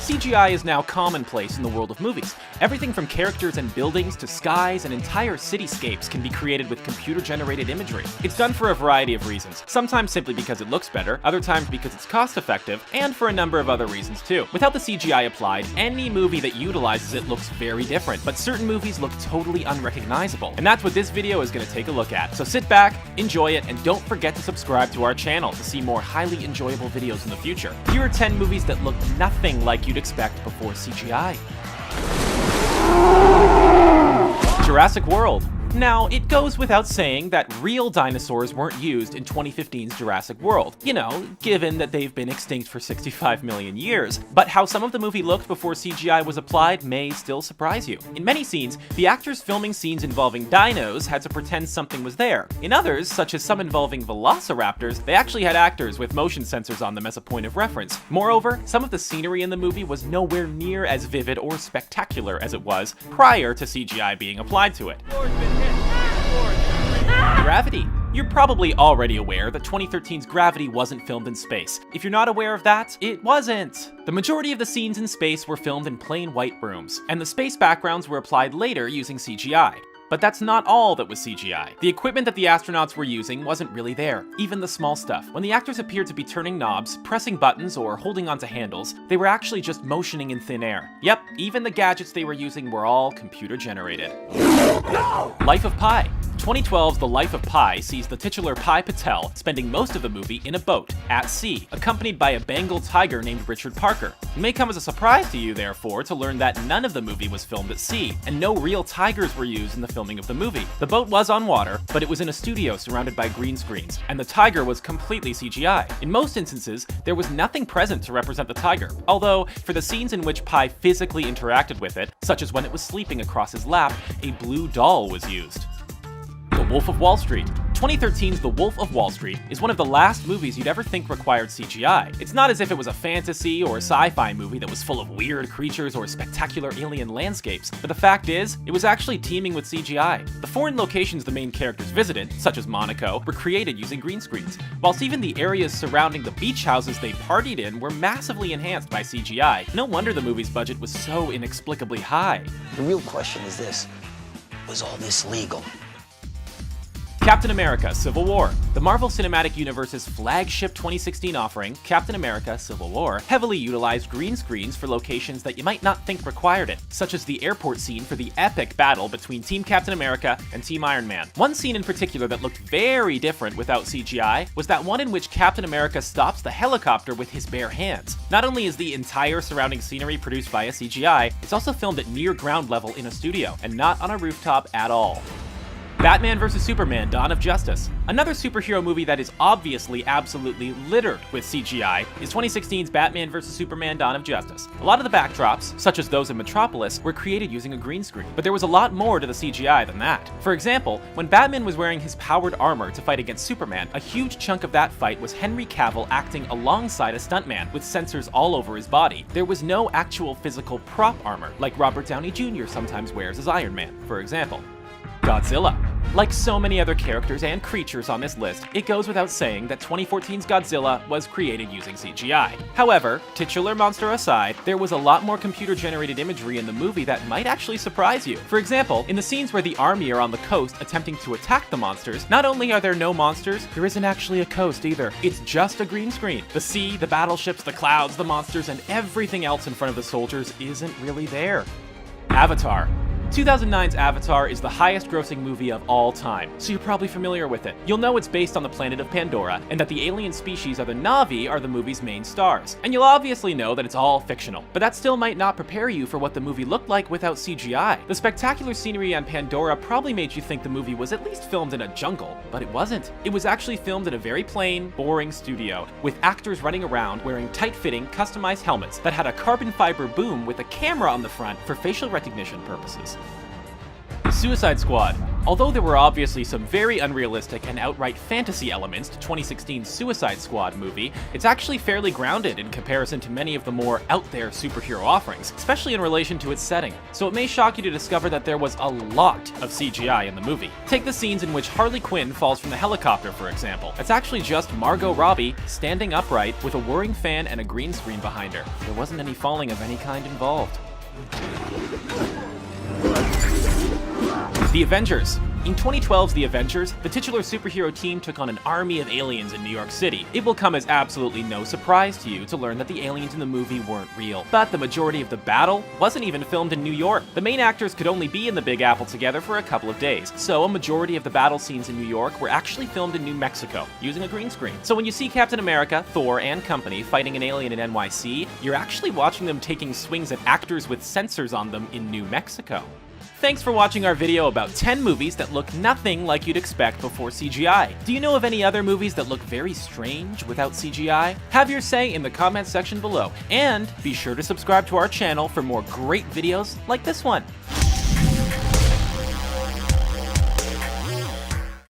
CGI is now commonplace in the world of movies. Everything from characters and buildings to skies and entire cityscapes can be created with computer-generated imagery. It's done for a variety of reasons, sometimes simply because it looks better, other times because it's cost-effective, and for a number of other reasons too. Without the CGI applied, any movie that utilizes it looks very different, but certain movies look totally unrecognizable. And that's what this video is going to take a look at. So sit back, enjoy it, and don't forget to subscribe to our channel to see more highly enjoyable videos in the future. Here are 10 movies that look nothing like you'd expect before CGI. Jurassic World. Now, it goes without saying that real dinosaurs weren't used in 2015's Jurassic World, you know, given that they've been extinct for 65 million years. But how some of the movie looked before CGI was applied may still surprise you. In many scenes, the actors filming scenes involving dinos had to pretend something was there. In others, such as some involving velociraptors, they actually had actors with motion sensors on them as a point of reference. Moreover, some of the scenery in the movie was nowhere near as vivid or spectacular as it was prior to CGI being applied to it. Gravity. You're probably already aware that 2013's Gravity wasn't filmed in space. If you're not aware of that, it wasn't. The majority of the scenes in space were filmed in plain white rooms, and the space backgrounds were applied later using CGI. But that's not all that was CGI. The equipment that the astronauts were using wasn't really there, even the small stuff. When the actors appeared to be turning knobs, pressing buttons, or holding onto handles, they were actually just motioning in thin air. Yep, even the gadgets they were using were all computer generated. No! Life of Pi. 2012's The Life of Pi sees the titular Pi Patel spending most of the movie in a boat, at sea, accompanied by a Bengal tiger named Richard Parker. It may come as a surprise to you, therefore, to learn that none of the movie was filmed at sea, and no real tigers were used in the filming of the movie. The boat was on water, but it was in a studio surrounded by green screens, and the tiger was completely CGI. In most instances, there was nothing present to represent the tiger, although for the scenes in which Pi physically interacted with it, such as when it was sleeping across his lap, a blue doll was used. The Wolf of Wall Street. 2013's The Wolf of Wall Street is one of the last movies you'd ever think required CGI. It's not as if it was a fantasy or sci-fi movie that was full of weird creatures or spectacular alien landscapes, but the fact is, it was actually teeming with CGI. The foreign locations the main characters visited, such as Monaco, were created using green screens, whilst even the areas surrounding the beach houses they partied in were massively enhanced by CGI. No wonder the movie's budget was so inexplicably high. The real question is this: was all this legal? Captain America: Civil War. The Marvel Cinematic Universe's flagship 2016 offering, Captain America: Civil War, heavily utilized green screens for locations that you might not think required it, such as the airport scene for the epic battle between Team Captain America and Team Iron Man. One scene in particular that looked very different without CGI was that one in which Captain America stops the helicopter with his bare hands. Not only is the entire surrounding scenery produced via CGI, it's also filmed at near ground level in a studio, and not on a rooftop at all. Batman vs. Superman: Dawn of Justice. Another superhero movie that is obviously absolutely littered with CGI is 2016's Batman vs. Superman: Dawn of Justice. A lot of the backdrops, such as those in Metropolis, were created using a green screen, but there was a lot more to the CGI than that. For example, when Batman was wearing his powered armor to fight against Superman, a huge chunk of that fight was Henry Cavill acting alongside a stuntman with sensors all over his body. There was no actual physical prop armor, like Robert Downey Jr. sometimes wears as Iron Man, for example. Godzilla. Like so many other characters and creatures on this list, it goes without saying that 2014's Godzilla was created using CGI. However, titular monster aside, there was a lot more computer-generated imagery in the movie that might actually surprise you. For example, in the scenes where the army are on the coast attempting to attack the monsters, not only are there no monsters, there isn't actually a coast either. It's just a green screen. The sea, the battleships, the clouds, the monsters, and everything else in front of the soldiers isn't really there. Avatar. 2009's Avatar is the highest-grossing movie of all time, so you're probably familiar with it. You'll know it's based on the planet of Pandora, and that the alien species of the Na'vi are the movie's main stars. And you'll obviously know that it's all fictional, but that still might not prepare you for what the movie looked like without CGI. The spectacular scenery on Pandora probably made you think the movie was at least filmed in a jungle, but it wasn't. It was actually filmed in a very plain, boring studio, with actors running around wearing tight-fitting, customized helmets that had a carbon fiber boom with a camera on the front for facial recognition purposes. Suicide Squad. Although there were obviously some very unrealistic and outright fantasy elements to 2016's Suicide Squad movie, it's actually fairly grounded in comparison to many of the more out-there superhero offerings, especially in relation to its setting. So it may shock you to discover that there was a lot of CGI in the movie. Take the scenes in which Harley Quinn falls from the helicopter, for example. It's actually just Margot Robbie standing upright with a whirring fan and a green screen behind her. There wasn't any falling of any kind involved. The Avengers. In 2012's The Avengers, the titular superhero team took on an army of aliens in New York City. It will come as absolutely no surprise to you to learn that the aliens in the movie weren't real. But the majority of the battle wasn't even filmed in New York. The main actors could only be in the Big Apple together for a couple of days, so a majority of the battle scenes in New York were actually filmed in New Mexico, using a green screen. So when you see Captain America, Thor, and company fighting an alien in NYC, you're actually watching them taking swings at actors with sensors on them in New Mexico. Thanks for watching our video about 10 movies that look nothing like you'd expect before CGI. Do you know of any other movies that look very strange without CGI? Have your say in the comment section below, and be sure to subscribe to our channel for more great videos like this one.